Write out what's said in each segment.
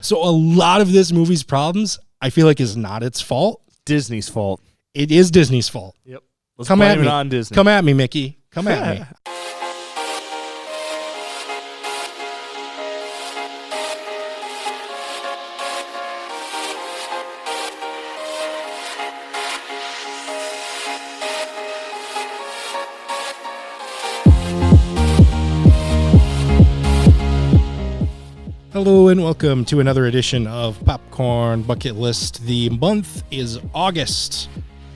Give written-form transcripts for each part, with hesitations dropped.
So a lot of this movie's problems, I feel like, is not its fault. Disney's fault. It is Disney's fault. Yep. Let's Come at blame me. it on Disney. Come at me, Mickey. Come at me. Hello and welcome to another edition of Popcorn Bucket List. The month is August.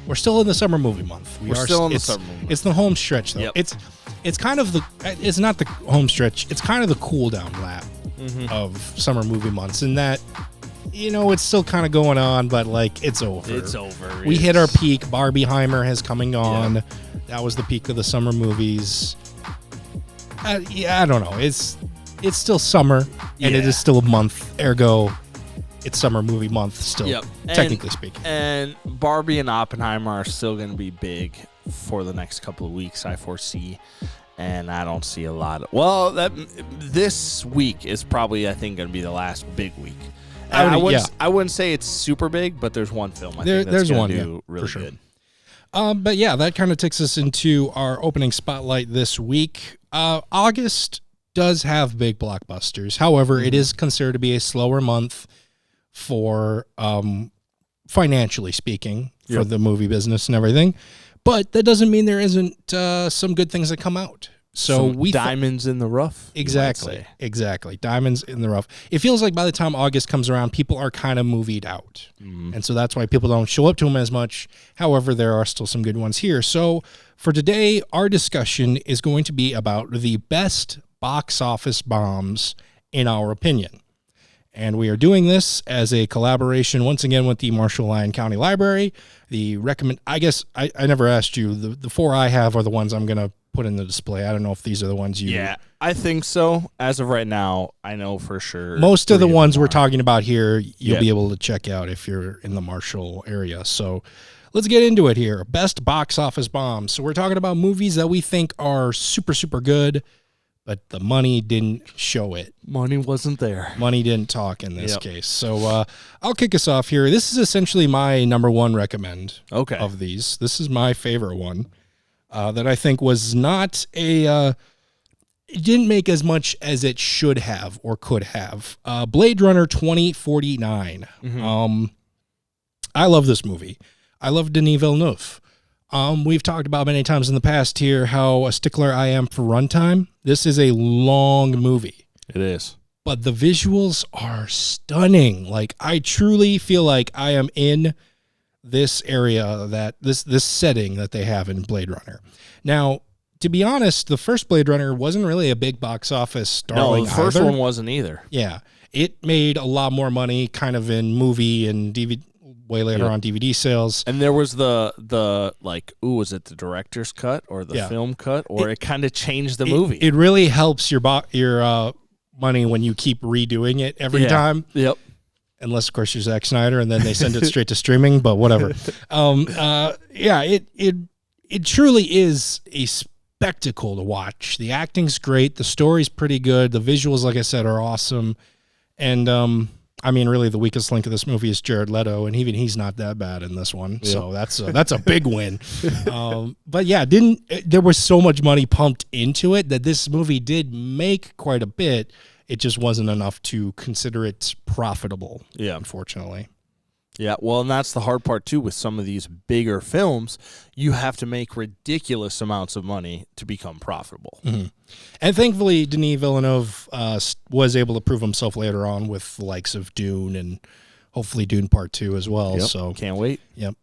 We're still in the summer movie month. We're still in the summer movie month. It's the home stretch, though. Yep. It's kind of the. It's not the home stretch. It's kind of the cool down lap of summer movie months, in that, you know, it's still kind of going on, but like it's over. It's over. We hit our peak. Barbieheimer has come and gone. Yeah. That was the peak of the summer movies. I don't know. It's still summer, and it is still a month. Ergo, it's summer movie month still, technically speaking. And Barbie and Oppenheimer are still going to be big for the next couple of weeks, I foresee. And I don't see a lot of... this week is probably, I think, going to be the last big week. I wouldn't say it's super big, but there's one film I think that's going to do really good. But yeah, that kind of takes us into our opening spotlight this week. August does have big blockbusters. However, it is considered to be a slower month for financially speaking for the movie business and everything. But that doesn't mean there isn't some good things that come out. So some diamonds in the rough. Exactly. Diamonds in the rough. It feels like by the time August comes around, people are kind of movied out. And so that's why people don't show up to them as much. However, there are still some good ones here. So for today, our discussion is going to be about the best box office bombs in our opinion. And we are doing this as a collaboration once again with the Marshall Lyon County Library. I guess I never asked you. The four I have are the ones I'm going to put in the display. I don't know if these are the ones you... Yeah, I think so. As of right now, I know for sure. Most of the ones we're talking about here, you'll be able to check out if you're in the Marshall area. So let's get into it here. Best box office bombs. So we're talking about movies that we think are super, super good, but the money didn't show it. Money wasn't there. Money didn't talk in this case. So I'll kick us off here. This is essentially my number one recommend of these. This is my favorite one that I think was not it didn't make as much as it should have or could have. Blade Runner 2049. I love this movie. I love Denis Villeneuve. We've talked about many times in the past here how a stickler I am for runtime. This is a long movie. It is. But the visuals are stunning. Like, I truly feel like I am in this area, that this setting that they have in Blade Runner. Now, to be honest, the first Blade Runner wasn't really a big box office darling. No, the first one wasn't either. Yeah. It made a lot more money kind of in movie and DVD. Way later on DVD sales. And there was the was it the director's cut or the film cut, or it kind of changed the movie? It really helps your money when you keep redoing it every time. Yep. Unless, of course, you're Zack Snyder, and then they send it straight to streaming, but whatever. It truly is a spectacle to watch. The acting's great. The story's pretty good. The visuals, like I said, are awesome. And, I mean, really, the weakest link of this movie is Jared Leto, and even he's not that bad in this one. Yep. So that's a big win. But yeah, there was so much money pumped into it that this movie did make quite a bit. It just wasn't enough to consider it profitable. Yeah, unfortunately. Yeah, well, and that's the hard part, too, with some of these bigger films. You have to make ridiculous amounts of money to become profitable. Mm-hmm. And thankfully, Denis Villeneuve was able to prove himself later on with the likes of Dune and hopefully Dune Part 2 as well. Yep, so can't wait. Yep.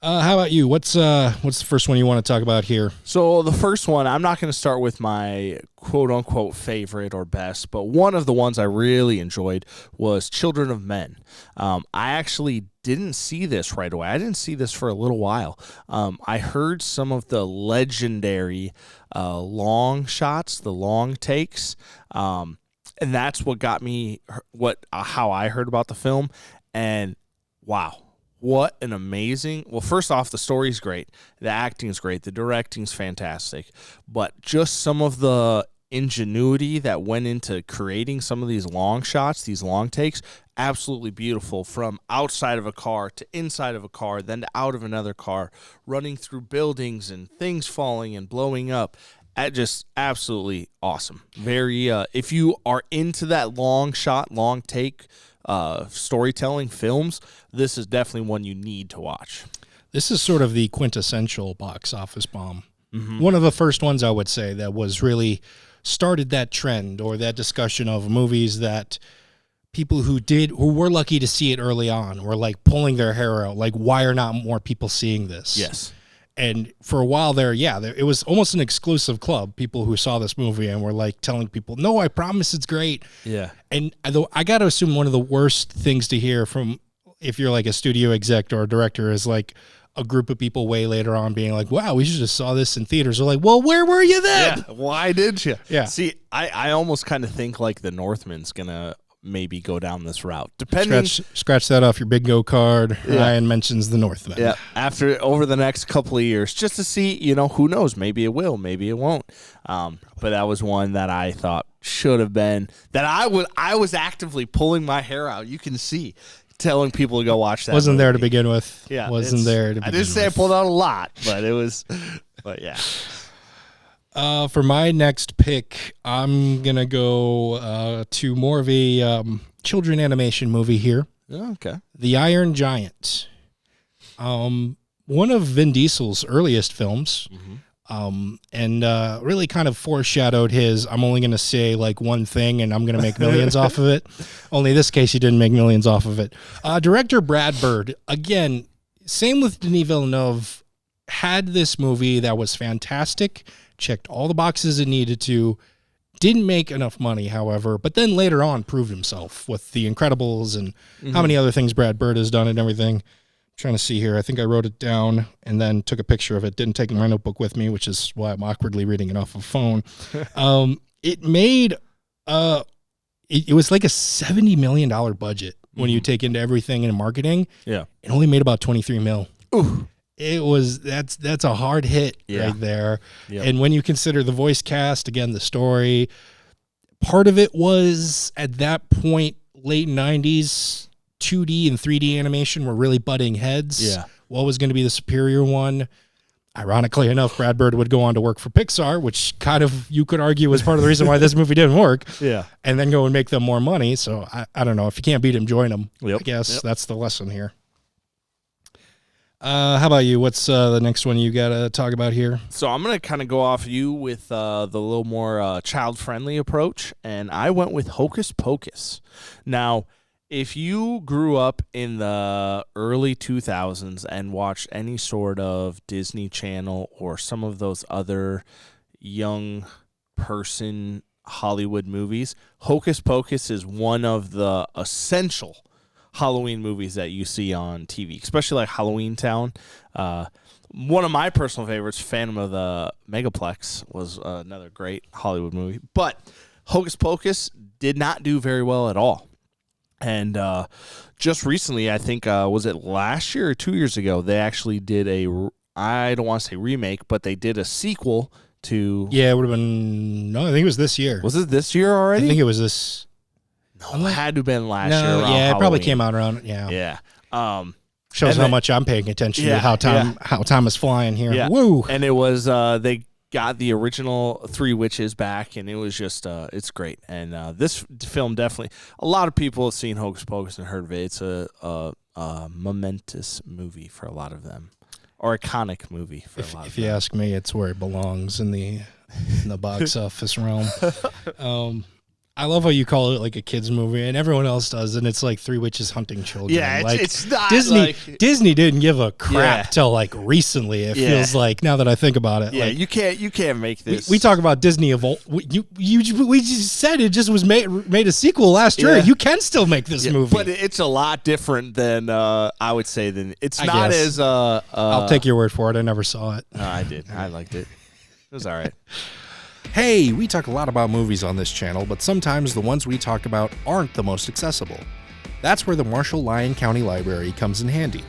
How about you? What's the first one you want to talk about here? So the first one, I'm not going to start with my quote-unquote favorite or best, but one of the ones I really enjoyed was Children of Men. I actually didn't see this right away. I didn't see this for a little while. I heard some of the legendary long shots, the long takes, and that's what got me how I heard about the film. And wow. What an amazing... Well, first off, the story's great. The acting's great. The directing's fantastic. But just some of the ingenuity that went into creating some of these long shots, these long takes, absolutely beautiful, from outside of a car to inside of a car, then to out of another car, running through buildings and things falling and blowing up. Just absolutely awesome. Very, if you are into that long shot, long take storytelling films, this is definitely one you need to watch. This is sort of the quintessential box office bomb. One of the first ones, I would say, that was really started that trend or that discussion of movies that people who were lucky to see it early on were like pulling their hair out, like, why are not more people seeing this? Yes. And for a while there, it was almost an exclusive club, people who saw this movie and were like telling people, no, I promise it's great. Yeah. And though I got to assume one of the worst things to hear from, if you're like a studio exec or a director, is like a group of people way later on being like, wow, we should have saw this in theaters. They're like, well, where were you then? Yeah. Why did you? Yeah. See, I almost kind of think like the Northman's going to maybe go down this route. Depending, scratch that off your big go card. Yeah. Ryan mentions the Northman. Yeah, over the next couple of years, just to see, who knows? Maybe it will, maybe it won't. But that was one that I thought should have been. That I was actively pulling my hair out. You can see, telling people to go watch that. Wasn't movie. There to begin with. Yeah, wasn't there to begin with. I didn't say I pulled out a lot, but it was. But yeah. For my next pick, I'm going to go to more of a children animation movie here. Oh, okay. The Iron Giant. One of Vin Diesel's earliest films. And really kind of foreshadowed his, I'm only going to say like one thing and I'm going to make millions off of it. Only in this case, he didn't make millions off of it. Director Brad Bird, again, same with Denis Villeneuve, had this movie that was fantastic, checked all the boxes it needed to, didn't make enough money, however, but then later on proved himself with The Incredibles and how many other things Brad Bird has done and everything. I'm trying to see here. I think I wrote it down and then took a picture of it. Didn't take my notebook with me, which is why I'm awkwardly reading it off a phone. It made, it was like a $70 million budget when you take into everything in marketing. Yeah. It only made about 23 mil. Ooh. It was, that's a hard hit right there. Yep. And when you consider the voice cast, again, the story, part of it was at that point, late 90s, 2D and 3D animation were really butting heads. Yeah. What was going to be the superior one? Ironically enough, Brad Bird would go on to work for Pixar, which kind of, you could argue, was part of the reason why this movie didn't work. Yeah. And then go and make them more money. So I don't know. If you can't beat him, join him. Yep. I guess that's the lesson here. How about you? What's the next one you got to talk about here? So I'm going to kind of go off you with the little more child-friendly approach, and I went with Hocus Pocus. Now, if you grew up in the early 2000s and watched any sort of Disney Channel or some of those other young person Hollywood movies, Hocus Pocus is one of the essential Halloween movies that you see on TV, especially like Halloween Town. One of my personal favorites, Phantom of the Megaplex, was another great Hollywood movie. But Hocus Pocus did not do very well at all. And just recently, I think, was it last year or 2 years ago, they actually did I don't want to say remake, but they did a sequel to... Yeah, it would have been... No, I think it was this year. Was it this year already? I think it was this... No, it had to have been last year around yeah, Halloween. It probably came out around... Yeah. Yeah. Shows how much I'm paying attention to how time is flying here. Yeah. Woo! And it was... they got the original Three Witches back, and it was just... it's great. And this film definitely... A lot of people have seen Hocus Pocus and heard of it. It's a momentous movie for a lot of them. Or iconic movie for a lot of them. If you ask me, it's where it belongs in the box office realm. I love how you call it like a kid's movie, and everyone else does, and it's like Three Witches hunting children. Yeah, it's not Disney. Disney didn't give a crap till like recently. It feels like, now that I think about it. Yeah, like, you can't make this. We talk about Disney of old. We just said it just was made a sequel last year. You can still make this movie, but it's a lot different than I would say. It's not as. I'll take your word for it. I never saw it. No, I did. I liked it. It was all right. Hey, we talk a lot about movies on this channel, but sometimes the ones we talk about aren't the most accessible. That's where the Marshall-Lyon County Library comes in handy.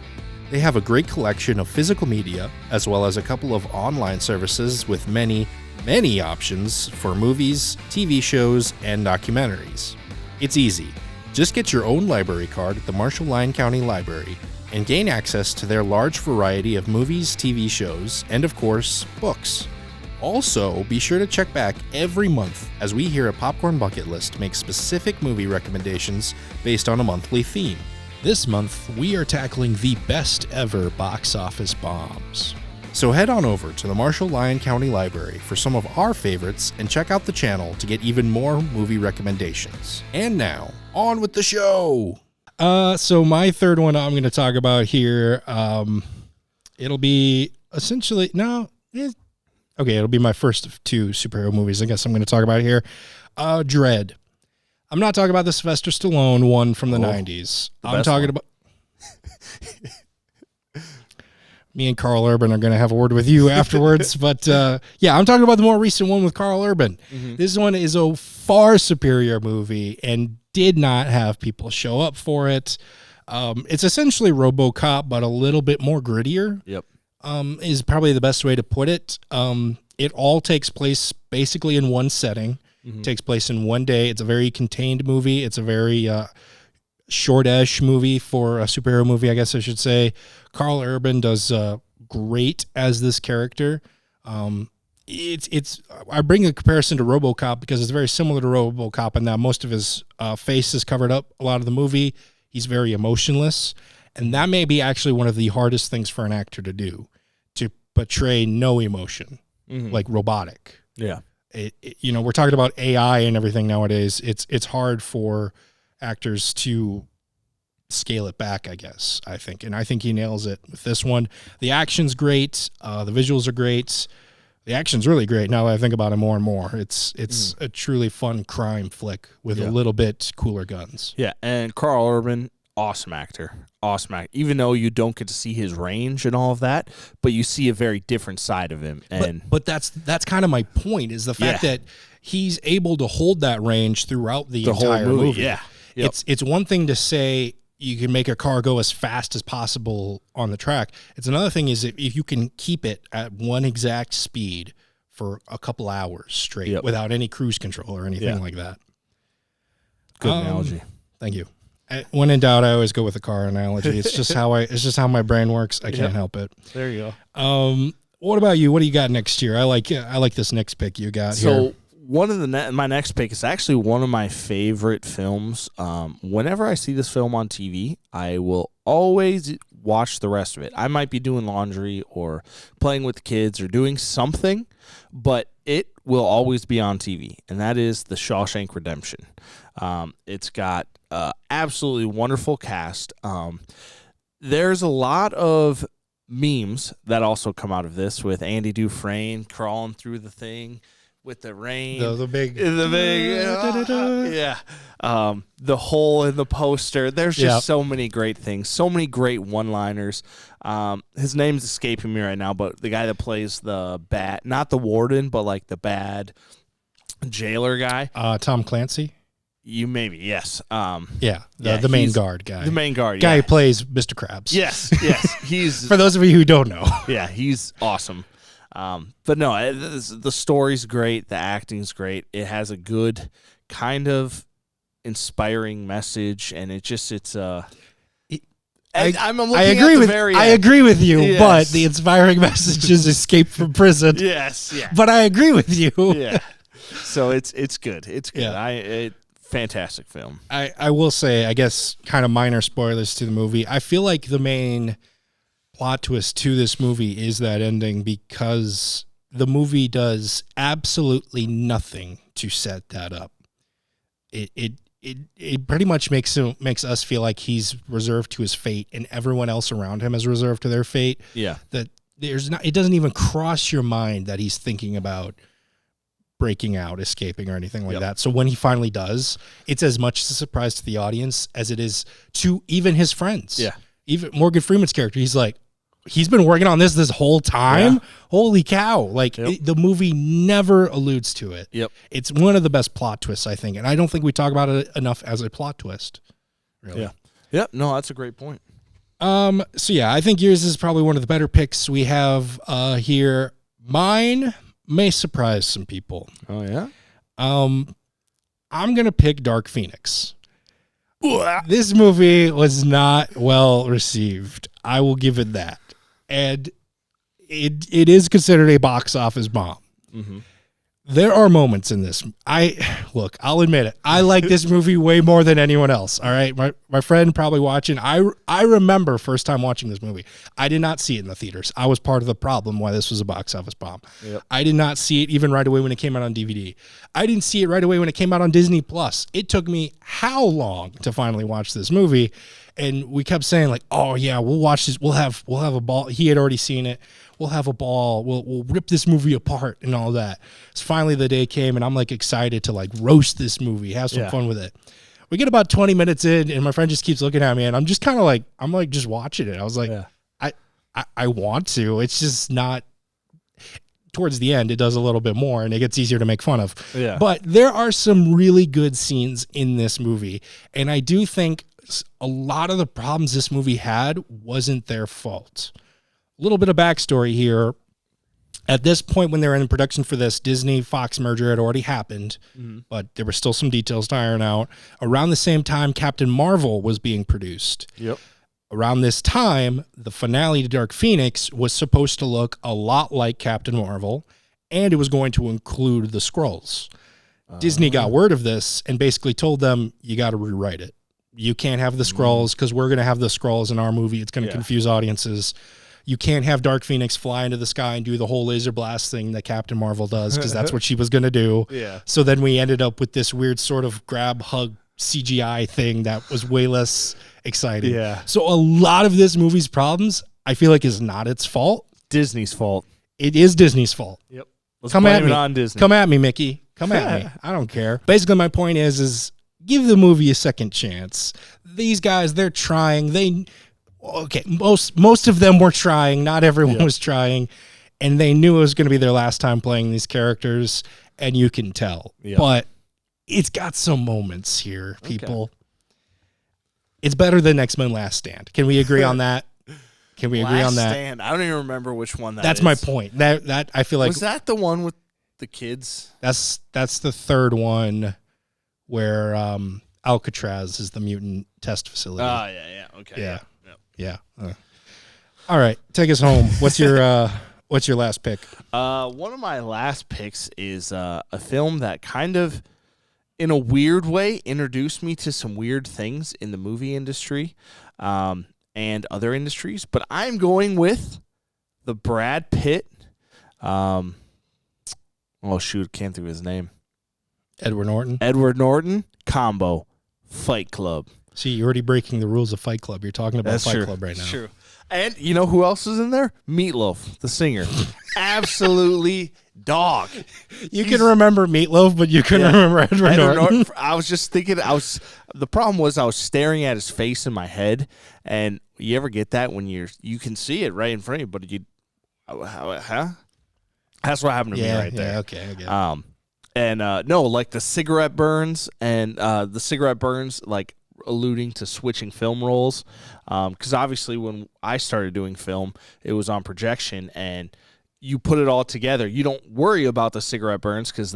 They have a great collection of physical media, as well as a couple of online services with many many options for movies, TV shows, and documentaries. It's easy. Just get your own library card at the Marshall-Lyon County Library and gain access to their large variety of movies, TV shows, and of course, books. Also, be sure to check back every month as we here at Popcorn Bucket List make specific movie recommendations based on a monthly theme. This month, we are tackling the best ever box office bombs. So head on over to the Marshall-Lyon County Library for some of our favorites and check out the channel to get even more movie recommendations. And now, on with the show! So my third one I'm going to talk about here, it'll be essentially, it'll be my first of two superhero movies I guess I'm going to talk about here. Dread. I'm not talking about the Sylvester Stallone one from the 90s. I'm talking about... Me and Carl Urban are going to have a word with you afterwards. But I'm talking about the more recent one with Carl Urban. Mm-hmm. This one is a far superior movie and did not have people show up for it. It's essentially RoboCop, but a little bit more grittier. Yep. Is probably the best way to put it. It all takes place basically in one setting. Mm-hmm. It takes place in one day. It's a very contained movie. It's a very short-ish movie for a superhero movie, I guess I should say. Carl Urban does great as this character. I bring a comparison to RoboCop because it's very similar to RoboCop in that most of his face is covered up a lot of the movie. He's very emotionless, and that may be actually one of the hardest things for an actor to do, to portray no emotion, like robotic. Yeah. We're talking about AI and everything nowadays. It's hard for actors to scale it back, I guess, I think. And I think he nails it with this one. The action's great. The visuals are great. The action's really great now that I think about it more and more. It's a truly fun crime flick with a little bit cooler guns. Yeah, and Carl Urban, awesome actor. Awesome actor. Even though you don't get to see his range and all of that, but you see a very different side of him. And But that's kind of my point, is the fact that he's able to hold that range throughout the entire whole movie. Yeah. Yep. It's one thing to say you can make a car go as fast as possible on the track. It's another thing is if you can keep it at one exact speed for a couple hours straight without any cruise control or anything like that. Good analogy. Thank you. When in doubt, I always go with the car analogy. It's just how my brain works. I can't help it. There you go. What about you? What do you got next year? I like this next pick you got here. One of my next pick is actually one of my favorite films. Whenever I see this film on TV, I will always watch the rest of it. I might be doing laundry or playing with the kids or doing something, but it will always be on TV, and that is The Shawshank Redemption. It's got absolutely wonderful cast. There's a lot of memes that also come out of this with Andy Dufresne crawling through the thing with the rain, the big, the hole in the poster. There's just so many great things, so many great one-liners. His name's escaping me right now, but the guy that plays the bad, not the warden, but like the bad jailer guy, Tom Clancy. You maybe yes. The main guard guy. The main guard guy who plays Mr. Krabs. Yes, he's for those of you who don't know. Yeah, he's awesome. But no, the story's great. The acting's great. It has a good kind of inspiring message, and I agree with you, but the inspiring message is escape from prison. Yes, yeah. But I agree with you. Yeah. So it's good. It's good. Yeah. Fantastic film. I will say, I guess, kind of minor spoilers to the movie. I feel like the main plot twist to this movie is that ending, because the movie does absolutely nothing to set that up. It pretty much makes us feel like he's reserved to his fate, and everyone else around him is reserved to their fate. Yeah. That it doesn't even cross your mind that he's thinking about breaking out, escaping, or anything like that. So when he finally does, it's as much a surprise to the audience as it is to even his friends. Yeah. Even Morgan Freeman's character, he's like, he's been working on this whole time? Yeah. Holy cow. Like, the movie never alludes to it. Yep. It's one of the best plot twists, I think. And I don't think we talk about it enough as a plot twist. Really. Yeah. Yep. No, that's a great point. So, yeah, I think yours is probably one of the better picks we have here. Mine, may surprise some people. Oh, yeah? I'm going to pick Dark Phoenix. This movie was not well received. I will give it that. And it is considered a box office bomb. Mm-hmm. There are moments in this. I'll admit it. I like this movie way more than anyone else. All right. My friend probably watching. I remember first time watching this movie. I did not see it in the theaters. I was part of the problem why this was a box office bomb. Yep. I did not see it even right away when it came out on DVD. I didn't see it right away when it came out on Disney Plus. It took me how long to finally watch this movie? And we kept saying like, oh yeah, we'll watch this. We'll have a ball. He had already seen it. We'll have a ball. We'll rip this movie apart and all that. So finally the day came and I'm like excited to like roast this movie, have some fun with it. We get about 20 minutes in and my friend just keeps looking at me and I'm just kind of like, just watching it. I was like, I want to. It's just not. Towards the end, it does a little bit more and it gets easier to make fun of. Yeah. But there are some really good scenes in this movie. And I do think a lot of the problems this movie had wasn't their fault. A little bit of backstory here. At this point, when they were in production for this, Disney-Fox merger had already happened, but there were still some details to iron out. Around the same time, Captain Marvel was being produced. Yep. Around this time, the finale to Dark Phoenix was supposed to look a lot like Captain Marvel, and it was going to include the Skrulls. Disney got word of this and basically told them, you got to rewrite it. You can't have the Skrulls because we're going to have the Skrulls in our movie. It's going to confuse audiences. You can't have Dark Phoenix fly into the sky and do the whole laser blast thing that Captain Marvel does because that's what she was going to do. Yeah. So then we ended up with this weird sort of grab, hug, CGI thing that was way less exciting. Yeah. So a lot of this movie's problems, I feel like, is not its fault. Disney's fault. It is Disney's fault. Yep. Come at me on Disney. Come at me, Mickey. Come at me. I don't care. Basically, my point is give the movie a second chance. These guys, they're trying. Most of them were trying. Not everyone was trying. And they knew it was going to be their last time playing these characters. And you can tell. Yep. But it's got some moments here, people. Okay. It's better than X-Men Last Stand. Can we agree on that? Can we agree on that? Last Stand. I don't even remember which one that's is. My point. That I feel like. Was that the one with the kids? That's the third one where Alcatraz is the mutant test facility. Oh, yeah. Okay. Yeah. All right. Take us home. What's your last pick? One of my last picks is a film that kind of, in a weird way, introduced me to some weird things in the movie industry and other industries. But I'm going with the Brad Pitt. Oh, shoot. Can't think of his name. Edward Norton combo, Fight Club. See, you're already breaking the rules of Fight Club. You're talking about Fight Club right now. That's true. And you know who else is in there? Meatloaf, the singer. Absolutely dog. You can remember Meatloaf, but you couldn't remember Edward Norton. I was just thinking, the problem was I was staring at his face in my head, and you ever get that when you can see it right in front of you, but that's what happened to me right there. Yeah, okay, I get it. No, like the cigarette burns, and the cigarette burns, like, alluding to switching film rolls, because obviously when I started doing film, it was on projection, and you put it all together. You don't worry about the cigarette burns because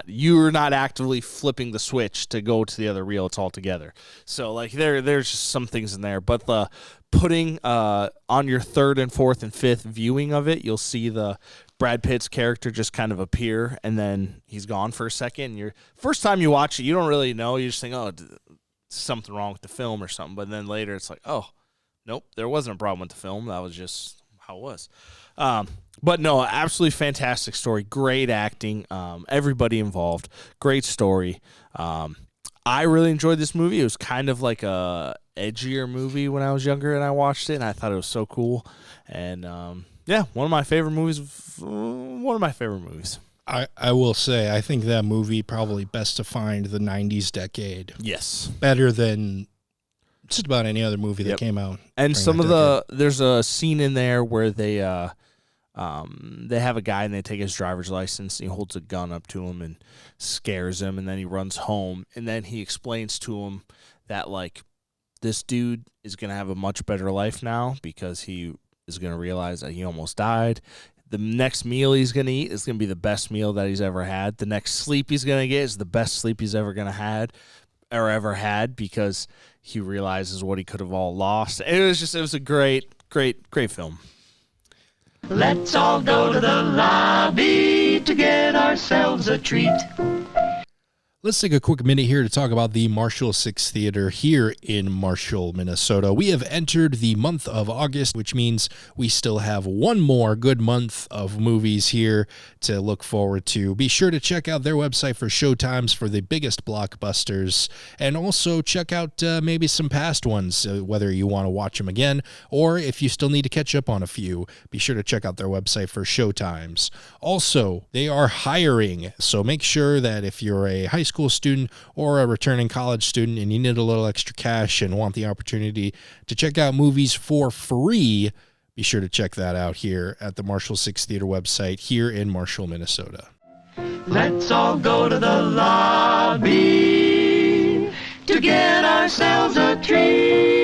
you're not actively flipping the switch to go to the other reel. It's all together. So like there's just some things in there, but the putting on your third and fourth and fifth viewing of it, you'll see the Brad Pitt's character just kind of appear, and then he's gone for a second. Your first time you watch it, you don't really know. You just think, oh, something wrong with the film or something, but then later it's like, oh, nope, there wasn't a problem with the film. That was just how it was. But no, absolutely fantastic story, great acting, everybody involved, great story. I really enjoyed this movie. It was kind of like a edgier movie when I was younger and I watched it, and I thought it was so cool. And one of my favorite movies. I will say, I think that movie probably best defined the 90s decade. Yes. Better than just about any other movie that came out. And there's a scene in there where they have a guy and they take his driver's license, and he holds a gun up to him and scares him, and then he runs home, and then he explains to him that, like, this dude is going to have a much better life now because he is going to realize that he almost died. The next meal he's going to eat is going to be the best meal that he's ever had. The next sleep he's going to get is the best sleep he's ever going to ever had because he realizes what he could have all lost. It was a great film. Let's all go to the lobby to get ourselves a treat. Let's take a quick minute here to talk about the Marshall 6 Theater here in Marshall, Minnesota. We have entered the month of August, which means we still have one more good month of movies here to look forward to. Be sure to check out their website for showtimes for the biggest blockbusters, and also check out maybe some past ones, whether you want to watch them again or if you still need to catch up on a few. Be sure to check out their website for showtimes. Also, they are hiring, so make sure that if you're a high school student or a returning college student and you need a little extra cash and want the opportunity to check out movies for free, be sure to check that out here at the Marshall 6 Theater website here in Marshall, Minnesota. Let's all go to the lobby to get ourselves a treat.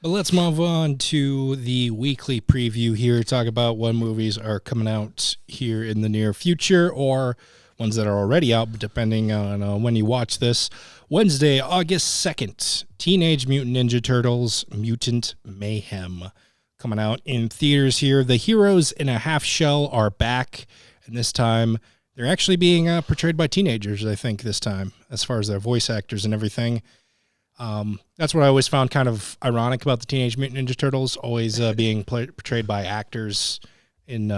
But let's move on to the weekly preview here, talk about what movies are coming out here in the near future or ones that are already out, depending on when you watch this. Wednesday, August 2nd, Teenage Mutant Ninja Turtles Mutant Mayhem. Coming out in theaters here. The heroes in a half shell are back, and this time they're actually being portrayed by teenagers, I think, this time, as far as their voice actors and everything. That's what I always found kind of ironic about the Teenage Mutant Ninja Turtles, always being portrayed by actors in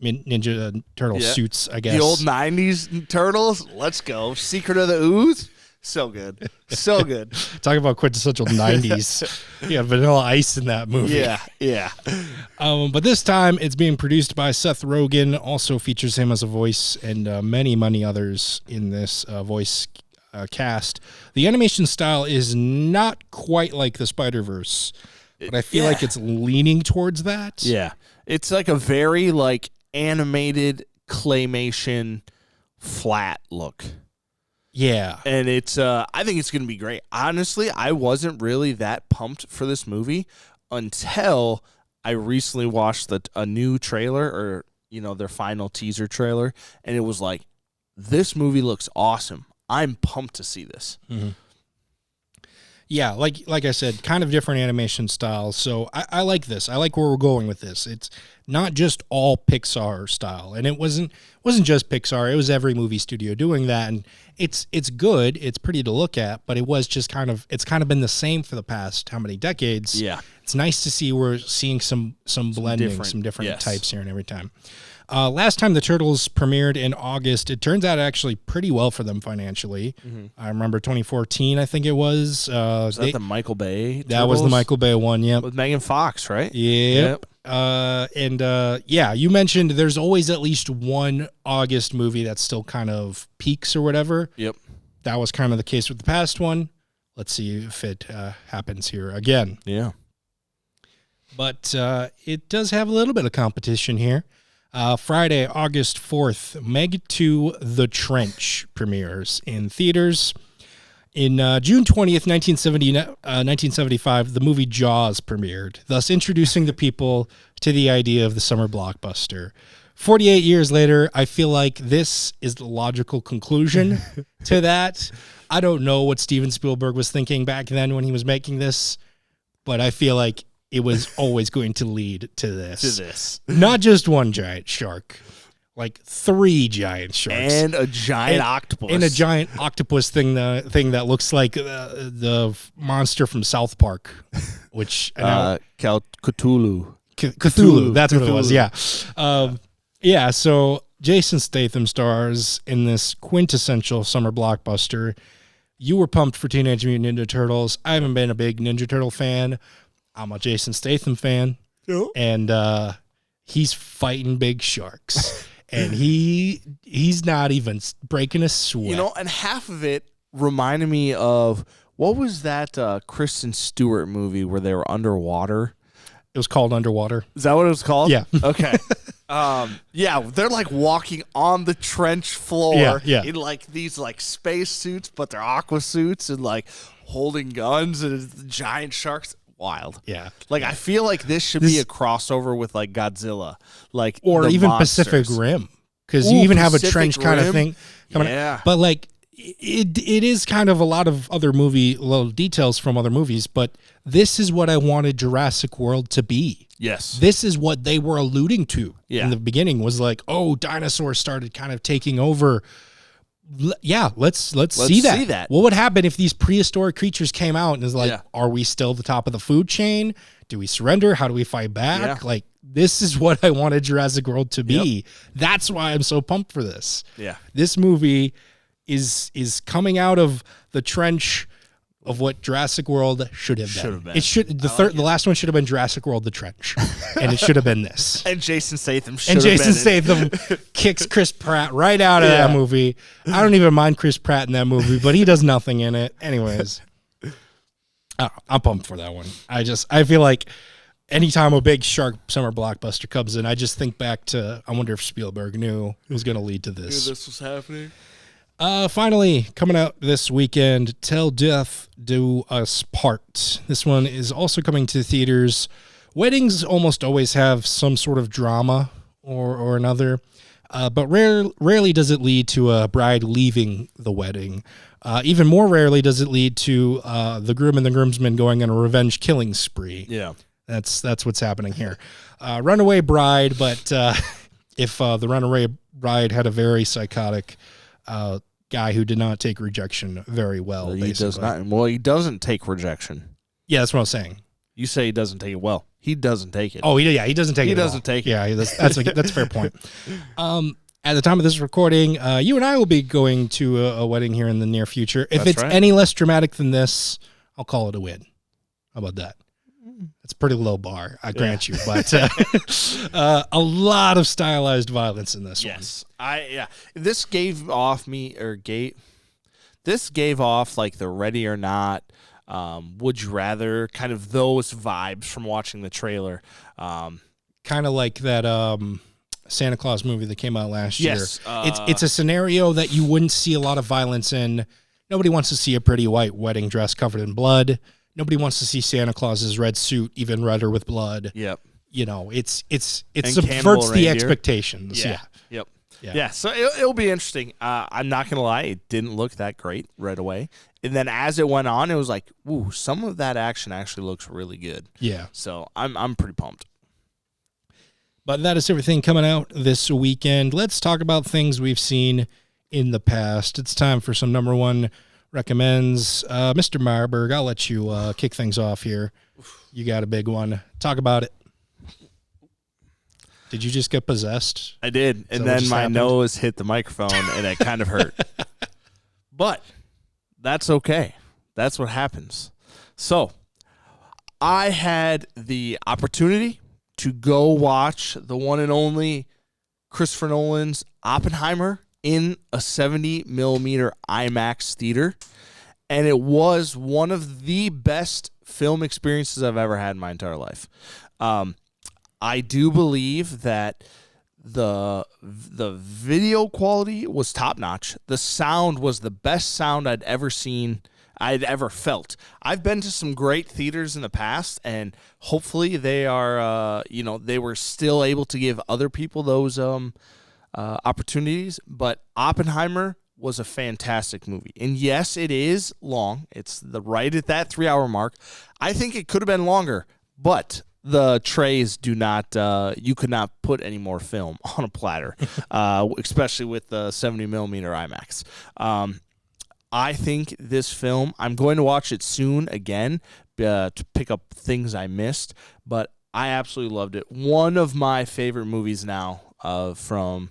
Ninja Turtle suits, I guess. The old 90s Turtles, let's go. Secret of the Ooze, so good. So good. Talk about quintessential 90s. Yeah, Vanilla Ice in that movie. Yeah. But this time, it's being produced by Seth Rogen, also features him as a voice, and many others in this voice cast. The animation style is not quite like the Spider-Verse, but I feel like it's leaning towards that. Yeah. It's like a very, animated claymation flat look. Yeah. And it's I think it's going to be great. Honestly, I wasn't really that pumped for this movie until I recently watched a new trailer or their final teaser trailer, and it was like, this movie looks awesome. I'm pumped to see this. Mm-hmm. Yeah, like I said, kind of different animation styles. So I like this. I like where we're going with this. It's not just all Pixar style, and it wasn't just Pixar. It was every movie studio doing that, and it's good. It's pretty to look at, but it was just it's kind of been the same for the past how many decades. Yeah, it's nice to see we're seeing some blending, some different types here and every time. Last time the Turtles premiered in August, it turns out actually pretty well for them financially. Mm-hmm. I remember 2014, I think it was. Was that the Michael Bay? That was the Michael Bay one, yep. With Megan Fox, right? Yep. You mentioned there's always at least one August movie that still kind of peaks or whatever. Yep. That was kind of the case with the past one. Let's see if it happens here again. Yeah. But it does have a little bit of competition here. Friday, August 4th, Meg 2 The Trench premieres in theaters. In June 20th, 1975, the movie Jaws premiered, thus introducing the people to the idea of the summer blockbuster. 48 years later, I feel like this is the logical conclusion to that. I don't know what Steven Spielberg was thinking back then when he was making this, but I feel like it was always going to lead to this. Not just one giant shark, like 3 giant sharks. And a giant octopus. And a giant octopus thing that looks like the monster from South Park, which... Cthulhu. Cthulhu, that's what it was, yeah. So Jason Statham stars in this quintessential summer blockbuster. You were pumped for Teenage Mutant Ninja Turtles. I haven't been a big Ninja Turtle fan. I'm a Jason Statham fan, and he's fighting big sharks, and he's not even breaking a sweat. And half of it reminded me of, what was that Kristen Stewart movie where they were underwater? It was called Underwater. Is that what it was called? Yeah. Okay. They're like walking on the trench floor in these space suits, but they're aqua suits and holding guns and giant sharks. wild. Yeah. Like, I feel like this should be a crossover with, like, Godzilla. Like, or the even monsters. Pacific Rim. Because you even have a Pacific trench kind of Rim? thing coming Yeah. But, like, it is kind of a lot of other little details from other movies, but this is what I wanted Jurassic World to be. Yes. This is what they were alluding to Yeah. in the beginning, was like, oh, dinosaurs started kind of taking over. Yeah, let's see that. What would happen if these prehistoric creatures came out and is like, are we still the top of the food chain? Do we surrender? How do we fight back? Yeah. Like, this is what I wanted Jurassic World to be. That's why I'm so pumped for this. Yeah. This movie is coming out of the trench of what Jurassic World should have been. It should the last one should have been Jurassic World: The Trench, and it should have been this. And Jason Statham kicks Chris Pratt right out of that movie. I don't even mind Chris Pratt in that movie, but he does nothing in it. Anyways, I'm pumped for that one. I feel like anytime a big shark summer blockbuster comes in, I just think back to, I wonder if Spielberg knew it was going to lead to this. Knew this was happening. Finally, coming out this weekend, Till Death Do Us Part. This one is also coming to theaters. Weddings almost always have some sort of drama or another, but rarely does it lead to a bride leaving the wedding. Even more rarely does it lead to the groom and the groomsmen going on a revenge killing spree. Yeah. That's what's happening here. Runaway bride, but if the runaway bride had a very psychotic guy who did not take rejection very well. He does not. Well, he doesn't take rejection. Yeah, that's what I was saying. You say he doesn't take it well. He doesn't take it. Oh, he doesn't take it. He doesn't take it. Yeah, that's a fair point. At the time of this recording, you and I will be going to a wedding here in the near future. If it's any less dramatic than this, I'll call it a win. How about that? It's a pretty low bar, I grant you, but a lot of stylized violence in this one. Yes, This gave off like the Ready or Not, Would You Rather, kind of those vibes from watching the trailer. Kind of like that Santa Claus movie that came out last year. Yes, it's a scenario that you wouldn't see a lot of violence in. Nobody wants to see a pretty white wedding dress covered in blood. Nobody wants to see Santa Claus's red suit even redder with blood. Yep. You know, it subverts the reindeer. expectations. Yeah. Yep. Yeah. So it'll be interesting. I'm not gonna lie, it didn't look that great right away, and then as it went on, it was like, ooh, some of that action actually looks really good. Yeah. So I'm pretty pumped. But that is everything coming out this weekend. Let's talk about things we've seen in the past. It's time for some number one recommends. Mr. Marburg, I'll let you kick things off here. You got a big one. Talk about it. Did you just get possessed? I did, and then my nose hit the microphone, and it kind of hurt. But that's okay. That's what happens. So I had the opportunity to go watch the one and only Christopher Nolan's Oppenheimer in a 70 millimeter IMAX theater, and it was one of the best film experiences I've ever had in my entire life. I do believe that the video quality was top notch. The sound was the best sound I'd ever felt. I've been to some great theaters in the past, and hopefully they are, they were still able to give other people those opportunities. But Oppenheimer was a fantastic movie, and yes, it is long. It's right at that 3-hour mark. I think it could have been longer, but the trays do not. You could not put any more film on a platter, especially with the 70 millimeter IMAX. I think this film, I'm going to watch it soon again to pick up things I missed, but I absolutely loved it. One of my favorite movies now from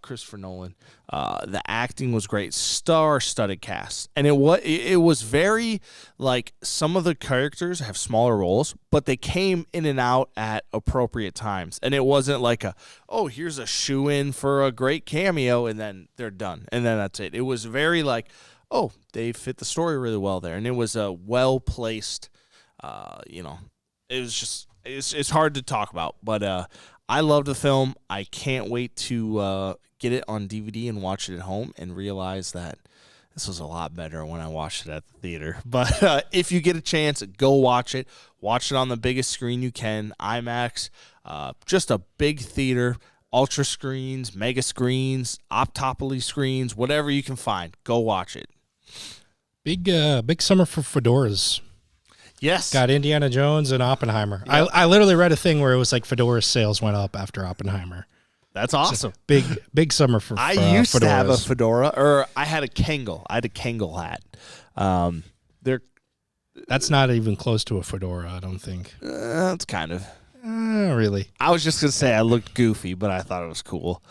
Christopher Nolan. The acting was great, star-studded cast, and it was very like some of the characters have smaller roles, but they came in and out at appropriate times, and it wasn't like here's a shoe-in for a great cameo, and then they're done, and then that's it. It was very like, they fit the story really well there, and it was a well-placed, it was just it's hard to talk about, but I love the film. I can't wait to get it on DVD and watch it at home and realize that this was a lot better when I watched it at the theater. But if you get a chance, go watch it. Watch it on the biggest screen you can, IMAX. Just a big theater, ultra screens, mega screens, optopoly screens, whatever you can find. Go watch it. Big summer for fedoras. Yes. Got Indiana Jones and Oppenheimer. Yep. I literally read a thing where it was like fedora sales went up after Oppenheimer. That's awesome. Big summer for I used fedoras. to have a fedora, or I had a Kangol. I had a Kangol hat. That's not even close to a fedora, I don't think. It's kind of. Really. I was just gonna say I looked goofy, but I thought it was cool.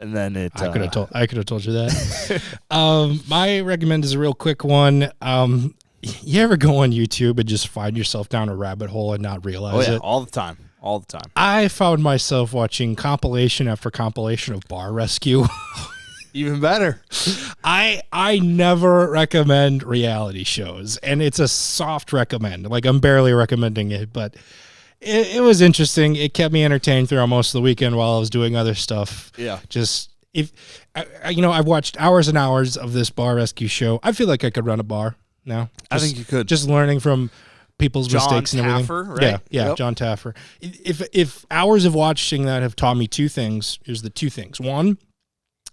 And then I could have told you that. My recommend is a real quick one. You ever go on YouTube and just find yourself down a rabbit hole and not realize it? All the time. All the time. I found myself watching compilation after compilation of Bar Rescue. Even better. I never recommend reality shows, and it's a soft recommend. Like, I'm barely recommending it, but it was interesting. It kept me entertained throughout most of the weekend while I was doing other stuff. Yeah. Just I've watched hours and hours of this Bar Rescue show. I feel like I could run a bar now. I think you could. Just learning from people's mistakes and everything. John Taffer, right? Yeah, Yep. John Taffer. If hours of watching that have taught me two things, here's the two things. One,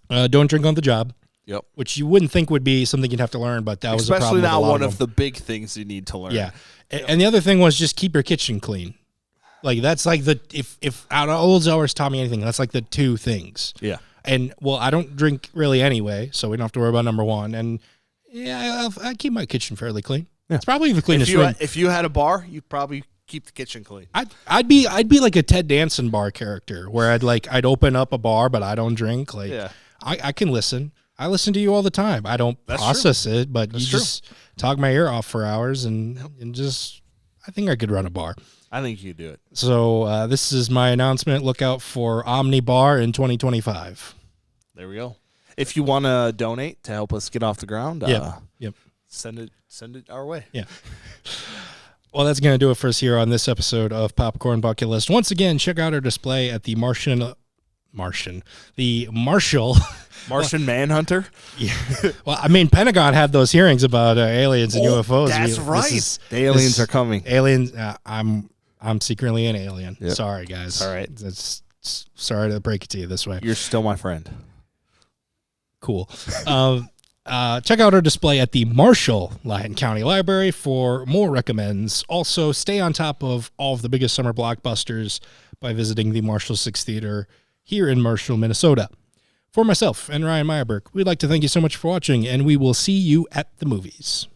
don't drink on the job. Yep. Which you wouldn't think would be something you'd have to learn, but that was a problem. Especially not with a lot one of of the big things you need to learn. Yeah. And the other thing was just keep your kitchen clean. Like, that's like if out of all those hours taught me anything, that's like the two things. Yeah. And, well, I don't drink really anyway, so we don't have to worry about number one. And, yeah, I keep my kitchen fairly clean. Yeah. It's probably the cleanest room. If you had a bar, you'd probably keep the kitchen clean. I'd be like a Ted Danson bar character where I'd open up a bar, but I don't drink. Like, Yeah. I can listen. I listen to you all the time. I don't process it, but you just talk my ear off for hours and just, I think I could run a bar. I think you do it. So this is my announcement. Look out for Omni Bar in 2025. There we go. If you want to donate to help us get off the ground, Yep. send it our way. Yeah. Well, that's going to do it for us here on this episode of Popcorn Bucket List. Once again, check out our display at the Marshall. Martian Manhunter. Yeah. Well, I mean, Pentagon had those hearings about aliens and UFOs. That's right. The aliens are coming. Aliens. I'm secretly an alien. Yep. Sorry, guys. All right. Sorry to break it to you this way. You're still my friend. Cool. Check out our display at the Marshall-Lyon County Library for more recommends. Also, stay on top of all of the biggest summer blockbusters by visiting the Marshall 6 Theater here in Marshall, Minnesota. For myself and Ryan Meyerberg, we'd like to thank you so much for watching, and we will see you at the movies.